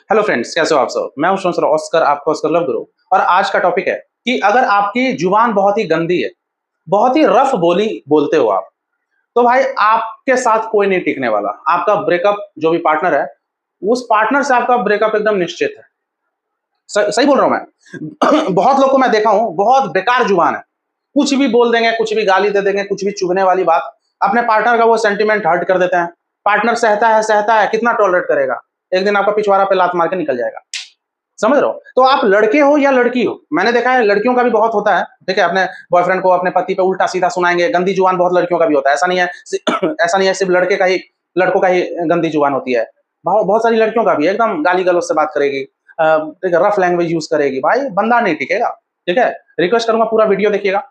Hello friends, कैसे हो आप सब? मैं हूं ऑस्कर, आपका ऑस्कर लव गुरु। और आज का टॉपिक है कि अगर आपकी जुबान बहुत ही गंदी है, बहुत ही रफ बोली बोलते हो आप, तो भाई आपके साथ कोई नहीं टिकने वाला। आपका ब्रेकअप, जो भी पार्टनर है, उस पार्टनर से आपका ब्रेकअप एकदम निश्चित है। सही बोल रहा हूं मैं। बहुत लोग को मैं देखा हूं, बहुत बेकार जुबान है। कुछ भी बोल देंगे, कुछ भी गाली दे देंगे, कुछ भी चुभने वाली बात, अपने पार्टनर का वो सेंटिमेंट हर्ट कर देते हैं। पार्टनर सहता है, कितना टॉलरेट करेगा? एक दिन आपका पिछवाड़ा पे लात मार के निकल जाएगा। समझ रहे हो? तो आप लड़के हो या लड़की हो, मैंने देखा है लड़कियों का भी बहुत होता है। ठीक है, अपने बॉयफ्रेंड को, अपने पति पे उल्टा सीधा सुनाएंगे, गंदी जुबान बहुत लड़कियों का भी होता है। ऐसा नहीं है ऐसा नहीं है सिर्फ लड़कों का ही गंदी जुबान होती है। बहुत बहुत सारी लड़कियों का भी है, एकदम गाली गलौज से बात करेगी, ठीक है, रफ लैंग्वेज यूज करेगी। भाई बंदा नहीं टिकेगा। ठीक है, रिक्वेस्ट करूंगा पूरा वीडियो देखिएगा।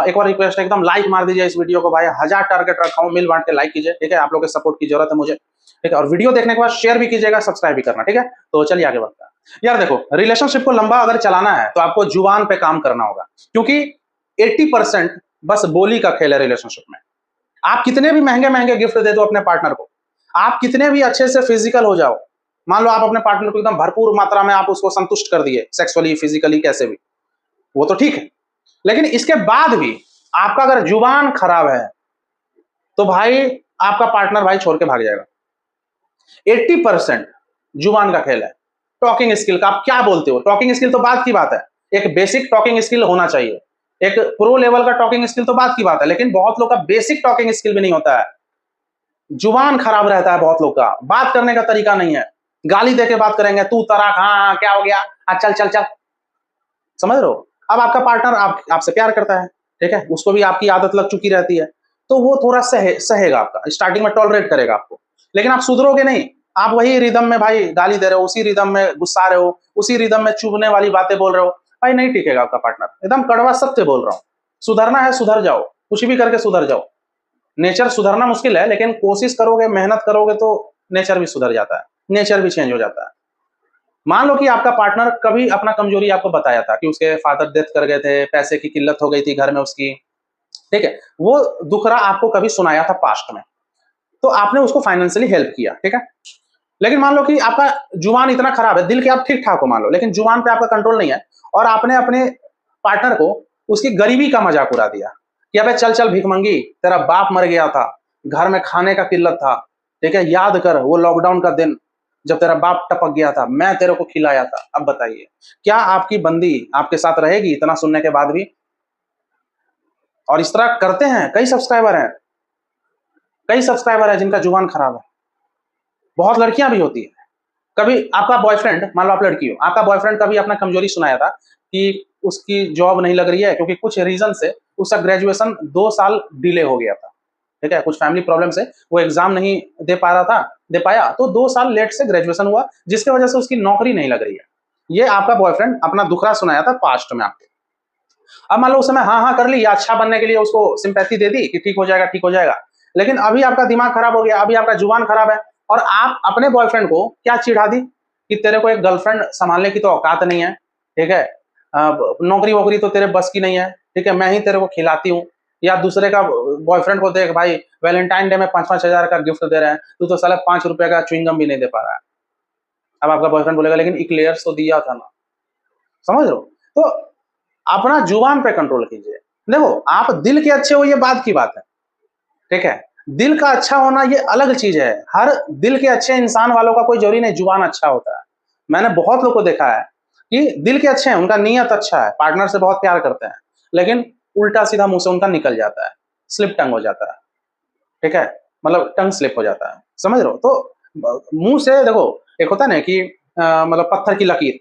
एक और रिक्वेस्ट है, एकदम लाइक मार दीजिए इस वीडियो को। भाई 1000 टारगेट रखा हूँ, मिल बांट के लाइक कीजिए। ठीक है, आप लोगों के सपोर्ट की जरूरत है मुझे। ठीक है, और वीडियो देखने के बाद शेयर भी कीजिएगा, सब्सक्राइब भी करना। ठीक है, तो चलिए आगे बढ़ते हैं। यार देखो, रिलेशनशिप को लंबा अगर चलाना है तो आपको जुबान पे काम करना होगा, क्योंकि 80% बस बोली का खेल है रिलेशनशिप में। आप कितने भी महंगे महंगे गिफ्ट दे दो अपने पार्टनर को, आप कितने भी अच्छे से फिजिकल हो जाओ, मान लो आप अपने पार्टनर को एकदम भरपूर मात्रा में आप उसको संतुष्ट कर दिए, सेक्सुअली फिजिकली कैसे भी, वो तो ठीक है। लेकिन इसके बाद भी आपका अगर जुबान खराब है तो भाई आपका पार्टनर भाई छोड़ के भाग जाएगा। 80% जुबान का खेल है। टॉकिंग स्किल का, आप क्या बोलते हो? टॉकिंग स्किल तो बात की बात है, एक बेसिक टॉकिंग स्किल होना चाहिए। एक प्रो लेवल का टॉकिंग स्किल तो बात की बात है, लेकिन बहुत लोग का बेसिक टॉकिंग स्किल भी नहीं होता है। जुबान खराब रहता है बहुत लोग का, बात करने का तरीका नहीं है। गाली देके बात करेंगे, तू तराक, हाँ क्या हो गया, चल चल चल। समझ रहे हो? अब आपका पार्टनर आपसे प्यार करता है, ठीक है, उसको भी आपकी आदत लग चुकी रहती है, तो वो थोड़ा सहेगा, आपका स्टार्टिंग में टॉलरेट करेगा आपको। लेकिन आप सुधरोगे नहीं। आप वही रिदम में भाई गाली दे रहे हो, उसी रिदम में गुस्सा रहे हो, उसी रिदम में चुभने वाली बातें बोल रहे हो, भाई नहीं टिकेगा आपका पार्टनर। एकदम कड़वा सत्य बोल रहा हूँ। सुधरना है, सुधर जाओ, कुछ भी करके सुधर जाओ। नेचर सुधरना मुश्किल है, लेकिन कोशिश करोगे, मेहनत करोगे तो नेचर भी सुधर जाता है, नेचर भी चेंज हो जाता है। मान लो कि आपका पार्टनर कभी अपना कमजोरी आपको बताया था कि उसके फादर डेथ कर गए थे, पैसे की किल्लत हो गई थी घर में उसकी, ठीक है, वो दुखरा आपको कभी सुनाया था पास्ट में, तो आपने उसको फाइनेंशियली हेल्प किया, ठीक है। लेकिन मान लो कि आपका जुबान इतना खराब है, दिल के आप ठीक ठाक हो मान लो, लेकिन जुबान पे आपका कंट्रोल नहीं है, और आपने अपने पार्टनर को उसकी गरीबी का मजाक उड़ा दिया कि अबे चल चल भिखमंगी, तेरा बाप मर गया था, घर में खाने का किल्लत था, ठीक है, याद कर वो लॉकडाउन का दिन जब तेरा बाप टपक गया था, मैं तेरे को खिलाया था। अब बताइए, क्या आपकी बंदी आपके साथ रहेगी इतना सुनने के बाद भी? और इस तरह करते हैं कई सब्सक्राइबर हैं जिनका जुबान खराब है। बहुत लड़कियां भी होती है। कभी आपका बॉयफ्रेंड, मान लो आप लड़की हो, आपका बॉयफ्रेंड कभी अपना कमजोरी सुनाया था कि उसकी जॉब नहीं लग रही है क्योंकि कुछ रीजन से उसका ग्रेजुएशन 2 साल डिले हो गया था, ठीक है, कुछ फैमिली प्रॉब्लम से वो एग्जाम नहीं दे पाया, तो 2 साल लेट से ग्रेजुएशन हुआ, जिसकी वजह से उसकी नौकरी नहीं लग रही है। ये आपका बॉयफ्रेंड अपना दुखड़ा सुनाया था पास्ट में आपके। अब मान लो उस समय हाँ हाँ कर ली, या अच्छा बनने के लिए उसको सिंपैथी दे दी कि ठीक हो जाएगा, ठीक हो जाएगा। लेकिन अभी आपका दिमाग खराब हो गया, अभी आपका जुबान खराब है, और आप अपने बॉयफ्रेंड को क्या चिढ़ा दी कि तेरे को एक गर्लफ्रेंड संभालने की तो औकात नहीं है, ठीक है, नौकरी वोकरी तो तेरे बस की नहीं है, ठीक है, मैं ही तेरे को खिलाती हूँ। या दूसरे का बॉयफ्रेंड को देख भाई, वैलेंटाइन डे में 5-5 हजार का गिफ्ट दे रहे हैं, तू तो साला 5 रुपए का च्युइंगम भी नहीं दे पा रहा है। अब आपका बॉयफ्रेंड बोलेगा लेकिन इक्लेयर्स तो दिया था ना। समझ लो? तो अपना जुबान पे कंट्रोल कीजिए। देखो, आप दिल के अच्छे हो ये बात की बात है, ठीक है, दिल का अच्छा होना ये अलग चीज है। हर दिल के अच्छे इंसान वालों का कोई जरूरी नहीं जुबान अच्छा होता है। मैंने बहुत लोग को देखा है कि दिल के अच्छे हैं, उनका नीयत अच्छा है, पार्टनर से बहुत प्यार करते हैं, लेकिन उल्टा सीधा मुंह से उनका निकल जाता है, स्लिप टंग हो जाता है, ठीक है, मतलब टंग स्लिप हो जाता है। समझ रहे हो? तो मुंह से देखो, एक होता है ना कि मतलब पत्थर की लकीर,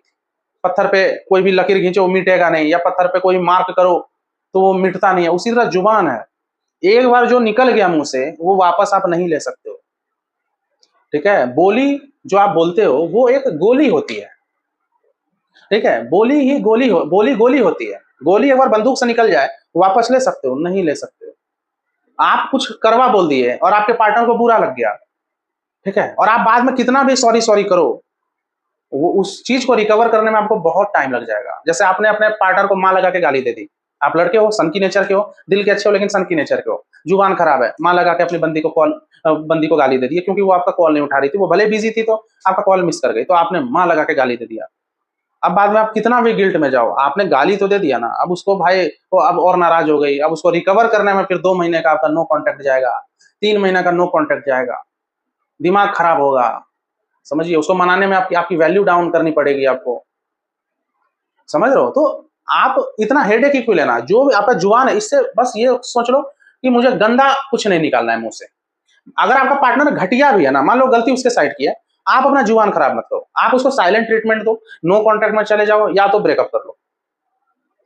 पत्थर पे कोई भी लकीर खींचो वो मिटेगा नहीं, या पत्थर पे कोई मार्क करो तो वो मिटता नहीं है, उसी तरह जुबान है। एक बार जो निकल गया मुंह से वो वापस आप नहीं ले सकते हो, ठीक है। बोली जो आप बोलते हो वो एक गोली होती है, ठीक है, बोली गोली होती है। गोली एक बार बंदूक से निकल जाए वापस ले सकते हो? नहीं ले सकते हो। आप कुछ करवा बोल दिए और आपके पार्टनर को बुरा लग गया, ठीक है, और आप बाद में कितना भी सॉरी सॉरी करो, वो उस चीज को रिकवर करने में आपको बहुत टाइम लग जाएगा। जैसे आपने अपने पार्टनर को मां लगा के गाली दे दी, आप लड़के हो, सन की नेचर के हो, दिल के अच्छे हो लेकिन सन की नेचर के हो, जुबान खराब है, माँ लगा के अपनी बंदी को गाली दे दी क्योंकि वो आपका कॉल नहीं उठा रही थी, वो भले बिजी थी तो आपका कॉल मिस कर गई, तो आपने माँ लगा के गाली दे दिया। अब बाद में आप कितना भी गिल्ट में जाओ, आपने गाली तो दे दिया ना, अब उसको भाई वो अब और नाराज हो गई, अब उसको रिकवर करने में फिर 2 महीने का आपका नो कॉन्टेक्ट जाएगा, 3 महीने का नो कॉन्टेक्ट जाएगा, दिमाग खराब होगा। समझिए, उसको मनाने में आपकी आपकी वैल्यू डाउन करनी पड़ेगी आपको, समझ रहे हो? तो आप इतना हेडेक ही क्यों लेना? जो भी आपका जुबान है, इससे बस ये सोच लो कि मुझे गंदा कुछ नहीं निकालना है मुंह से। अगर आपका पार्टनर घटिया भी है ना, मान लो गलती उसके साइड की है, आप अपना जुबान खराब मत करो, आप उसको साइलेंट ट्रीटमेंट दो, नो कॉन्टेक्ट में चले जाओ या तो ब्रेकअप कर लो,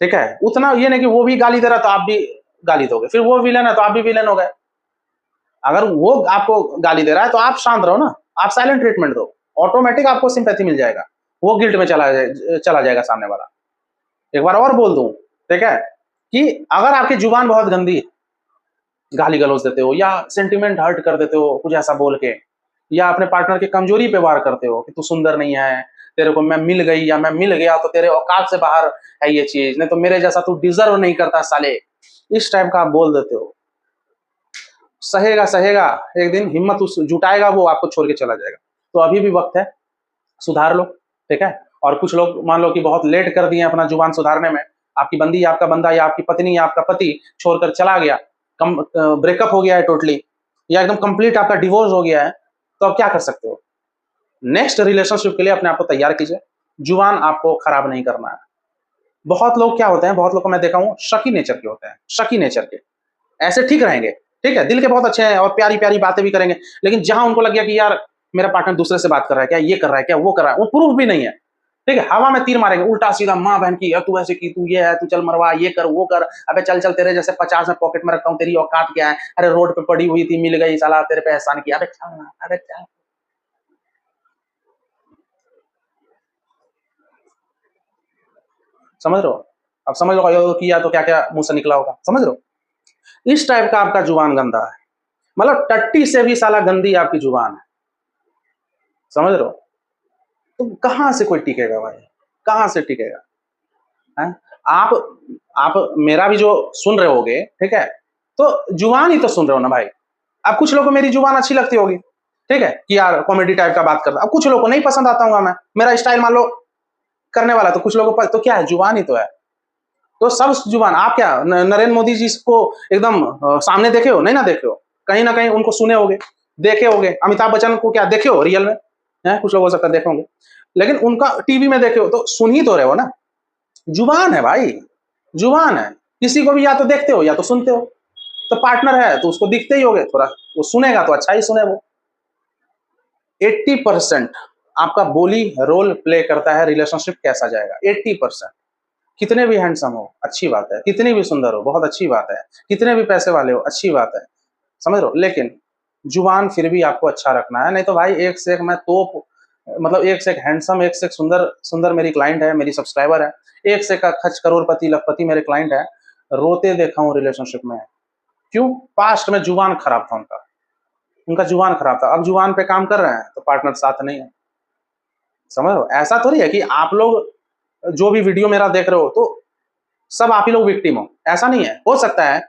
ठीक है? उतना ये नहीं कि वो भी गाली दे रहा तो आप भी गाली दोगे, फिर वो विलन है तो आप भी विलन हो गए। अगर वो आपको गाली दे रहा है तो आप शांत रहो ना, आप साइलेंट ट्रीटमेंट दो, ऑटोमेटिक आपको सिंपैथी मिल जाएगा, वो गिल्ट में चला जाएगा सामने वाला। एक बार और बोल दूं, ठीक है, कि अगर आपकी जुबान बहुत गंदी है, गाली गलौज देते हो या सेंटिमेंट हर्ट कर देते हो कुछ ऐसा बोल के, या अपने पार्टनर की कमजोरी पे वार करते हो कि तू सुंदर नहीं है, तेरे को मैं मिल गई या मैं मिल गया तो तेरे औकात से बाहर है ये चीज, नहीं तो मेरे जैसा तू डिजर्व नहीं करता साले, इस टाइप का आप बोल देते हो, सहेगा सहेगा, एक दिन हिम्मत उस जुटाएगा, वो आपको छोड़ के चला जाएगा। तो अभी भी वक्त है, सुधार लो, ठीक है? और कुछ लोग मान लो कि बहुत लेट कर दिए अपना जुबान सुधारने में, आपकी बंदी या आपका बंदा या आपकी पत्नी या आपका पति छोड़कर चला गया, कम ब्रेकअप हो गया है टोटली, या एकदम कंप्लीट आपका डिवोर्स हो गया है, तो अब क्या कर सकते हो? नेक्स्ट रिलेशनशिप के लिए अपने आप को तैयार कीजिए, जुबान आपको खराब नहीं करना है। बहुत लोग क्या होते हैं, बहुत लोग को मैं देखा हूं शकी नेचर के होते हैं, शकी नेचर के, ऐसे ठीक रहेंगे, ठीक है, दिल के बहुत अच्छे हैं और प्यारी प्यारी बातें भी करेंगे, लेकिन जहां उनको लग गया कि यार मेरा पार्टनर दूसरे से बात कर रहा है, क्या ये कर रहा है, क्या वो कर रहा है, वो प्रूफ भी नहीं है, ठीक है, हवा में तीर मारेंगे उल्टा सीधा, माँ बहन की, तू ऐसे की, तू ये है, तू चल मरवा, ये कर वो कर, अबे चल चल, तेरे जैसे 50 में पॉकेट में रखता हूँ, तेरी औकात क्या है, अरे रोड पे पड़ी हुई थी मिल गई, साला तेरे पे एहसान किया, अबे चल ना, अबे चल। समझ रहे हो? अब समझ लो यो किया तो क्या क्या मुंह से निकला होगा, समझ रहे हो? इस टाइप का आपका जुबान गंदा है, मतलब टट्टी से भी साला गंदी आपकी जुबान है, समझ रहे हो? तो कहां से कोई टिकेगा भाई, कहां से टिकेगा है? आप आप मेरा भी जो सुन रहे होगे, ठीक है, तो जुबान ही तो सुन रहे हो ना भाई। अब कुछ लोगों को मेरी जुबान अच्छी लगती होगी, ठीक है, कि यार कॉमेडी टाइप का बात करता, अब कुछ लोगों को नहीं पसंद आता हूँ मैं, मेरा स्टाइल मान लो करने वाला, तो कुछ लोगों को तो क्या है, जुबान ही तो है। तो सब जुबान, आप क्या नरेंद्र मोदी जी को एकदम सामने देखे हो? नहीं ना देखे हो, कहीं ना कहीं उनको सुने होगे, देखे होगे। अमिताभ बच्चन को क्या देखे हो रियल में? है, कुछ लोग हो सकता है देखे होंगे, लेकिन उनका टीवी में देखे हो, तो सुन ही तो रहे हो ना। जुबान है भाई, जुबान है, किसी को भी या तो देखते हो या तो सुनते हो, तो पार्टनर है तो उसको दिखते ही होगे, थोड़ा वो सुनेगा तो अच्छा ही सुने वो। 80% आपका बोली रोल प्ले करता है रिलेशनशिप कैसा जाएगा, 80%। कितने भी हैंडसम हो अच्छी बात है, कितनी भी सुंदर हो बहुत अच्छी बात है, कितने भी पैसे वाले हो अच्छी बात है, समझ रहे हो, लेकिन जुबान फिर भी आपको अच्छा रखना है, नहीं तो भाई एक से एक मैं तो मतलब एक से एक हैंडसम, एक से एक सुंदर सुंदर मेरी क्लाइंट है, मेरी सब्सक्राइबर है, एक से एक खच करोड़पति लखपति मेरे क्लाइंट है, रोते देखा हूँ रिलेशनशिप में। क्यों? पास्ट में जुबान खराब था उनका, उनका जुबान खराब था, अब जुबान पे काम कर रहे हैं तो पार्टनर साथ नहीं है। समझ रहे हो? ऐसा थोड़ी है कि आप लोग जो भी वीडियो मेरा देख रहे हो तो सब आप ही लोग विक्टिम हो, ऐसा नहीं है। हो सकता है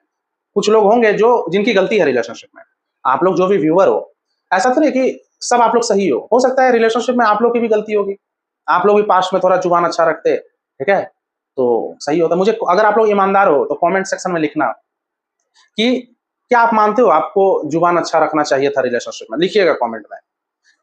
कुछ लोग होंगे जो जिनकी गलती है रिलेशनशिप में, आप लोग जो भी व्यूअर हो, ऐसा थोड़ी है कि सब आप लोग सही हो सकता है रिलेशनशिप में आप लोग की भी गलती होगी, आप लोग भी पास्ट में थोड़ा जुबान अच्छा रखते, ठीक है, तो सही होता। मुझे अगर आप लोग ईमानदार हो तो कमेंट सेक्शन में लिखना कि क्या आप मानते हो आपको जुबान अच्छा रखना चाहिए था रिलेशनशिप में, लिखिएगा कमेंट में।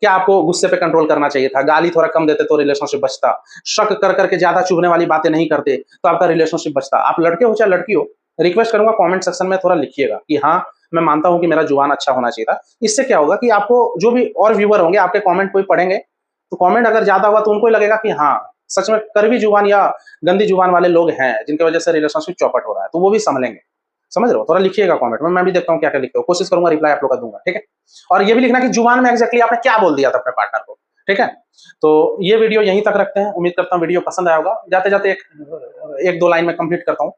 क्या आपको गुस्से पे कंट्रोल करना चाहिए था, गाली थोड़ा कम देते तो रिलेशनशिप बचता, शक कर करके ज्यादा चुभने वाली बातें नहीं करते तो आपका रिलेशनशिप बचता। आप लड़के हो चाहे लड़की हो, रिक्वेस्ट करूंगा कमेंट सेक्शन में थोड़ा लिखिएगा कि हाँ मैं मानता हूं कि मेरा जुबान अच्छा होना चाहिए था। इससे क्या होगा कि आपको जो भी और व्यूअर होंगे आपके कमेंट कोई पढ़ेंगे, तो कमेंट अगर ज्यादा हुआ तो उनको ही लगेगा कि हाँ सच में कड़वी जुबान या गंदी जुबान वाले लोग हैं जिनकी वजह से रिलेशनशिप चौपट हो रहा है, तो वो भी संभलेंगे। समझ रहे हो? थोड़ा लिखिएगा कमेंट में, मैं भी देखता हूँ क्या क्या लिखते हो, कोशिश करूंगा रिप्लाई आप लोग का दूंगा, ठीक है। और ये भी लिखना कि जुबान में एग्जैक्टली आपने क्या बोल दिया था अपने पार्टनर को, ठीक है। तो ये वीडियो यहीं तक रखते हैं, उम्मीद करता हूँ वीडियो पसंद आया होगा। जाते जाते एक दो लाइन में कंप्लीट करता हूँ।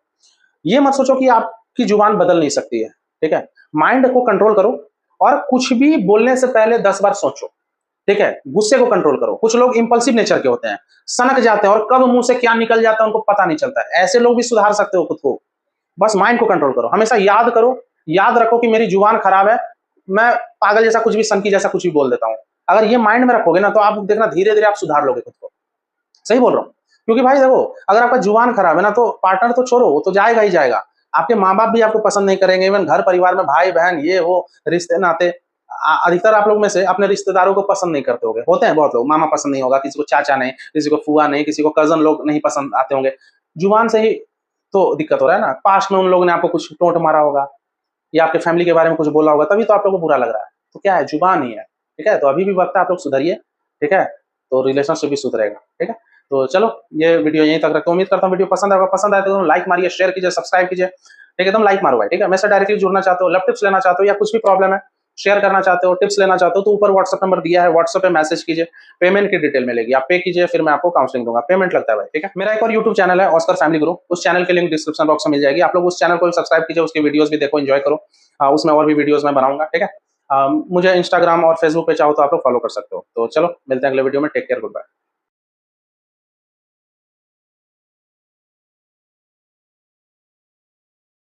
ये मत सोचो कि आपकी जुबान बदल नहीं सकती है, ठीक है। माइंड को कंट्रोल करो और कुछ भी बोलने से पहले 10 बार सोचो, ठीक है। गुस्से को कंट्रोल करो। कुछ लोग इंपल्सिव नेचर के होते हैं, सनक जाते हैं और कब मुंह से क्या निकल जाता है उनको पता नहीं चलता है। ऐसे लोग भी सुधार सकते हो खुद को, बस माइंड को कंट्रोल करो, हमेशा याद करो, याद रखो कि मेरी जुबान खराब है, मैं पागल जैसा कुछ भी, सनकी जैसा कुछ भी बोल देता हूँ। अगर ये माइंड में रखोगे ना, तो आप देखना धीरे धीरे आप सुधार लोगे खुद को। सही बोल रहा हूँ। क्योंकि भाई देखो, अगर आपका जुबान खराब है ना, तो पार्टनर तो छोड़ो, वो तो जाएगा ही जाएगा। आपके माँ बाप भी आपको पसंद नहीं करेंगे, इवन घर परिवार में भाई बहन ये वो रिश्ते नाते, अधिकतर आप लोग में से अपने रिश्तेदारों को पसंद नहीं करते होंगे, होते हैं बहुत लोग, मामा पसंद नहीं होगा, किसी को चाचा नहीं, किसी को फुआ नहीं, किसी को कजन लोग नहीं पसंद आते होंगे। जुबान से ही तो दिक्कत हो रहा है ना। पास्ट में उन लोगों ने आपको कुछ टोंट मारा होगा, या आपके फैमिली के बारे में कुछ बोला होगा, तभी तो आप लोगों को बुरा लग रहा है। तो क्या है, जुबान ही है। ठीक है, तो अभी भी वक्त है, आप लोग सुधरिए। ठीक है, तो रिलेशनशिप भी सुधरेगा। ठीक है, तो चलो ये वीडियो यहीं तक रखते हैं। उम्मीद करता हूँ वीडियो पसंद आएगा, पसंद आए तो लाइक मारिए, शेयर कीजिए, सब्सक्राइब कीजिए। ठीक है, एकदम लाइक मारो भाई। ठीक है, मेरे से डायरेक्टली जुड़ना चाहते हो, लव टिप्स लेना चाहते हो, या कुछ भी प्रॉब्लम है शेयर करना चाहते हो, टिप्स लेना चाहते हो, तो ऊपर व्हाट्सएप नंबर दिया है, व्हाट्सएप पे मैसेज कीजिए। पेमेंट की डिटेल मिलेगी, आप पे कीजिए, फिर मैं आपको काउंसलिंग दूंगा। पेमेंट लगता है भाई। ठीक है, मेरा एक और यूट्यूब चैनल है, ऑस्कर फैमिली ग्रुप, उस चैनल की लिंक डिस्क्रिप्शन बॉक्स में मिल जाएगी। आप लोग उस चैनल को सब्सक्राइब कीजिए, उसकी वीडियोस भी देखो, एंजॉय करो। उसमें और भी वीडियोस मैं बनाऊंगा। ठीक है, मुझे इंस्टाग्राम और फेसबुक पे चाहो तो आप लोग फॉलो कर सकते हो। तो चलो मिलते हैं अगले वीडियो में। Take care, good bye.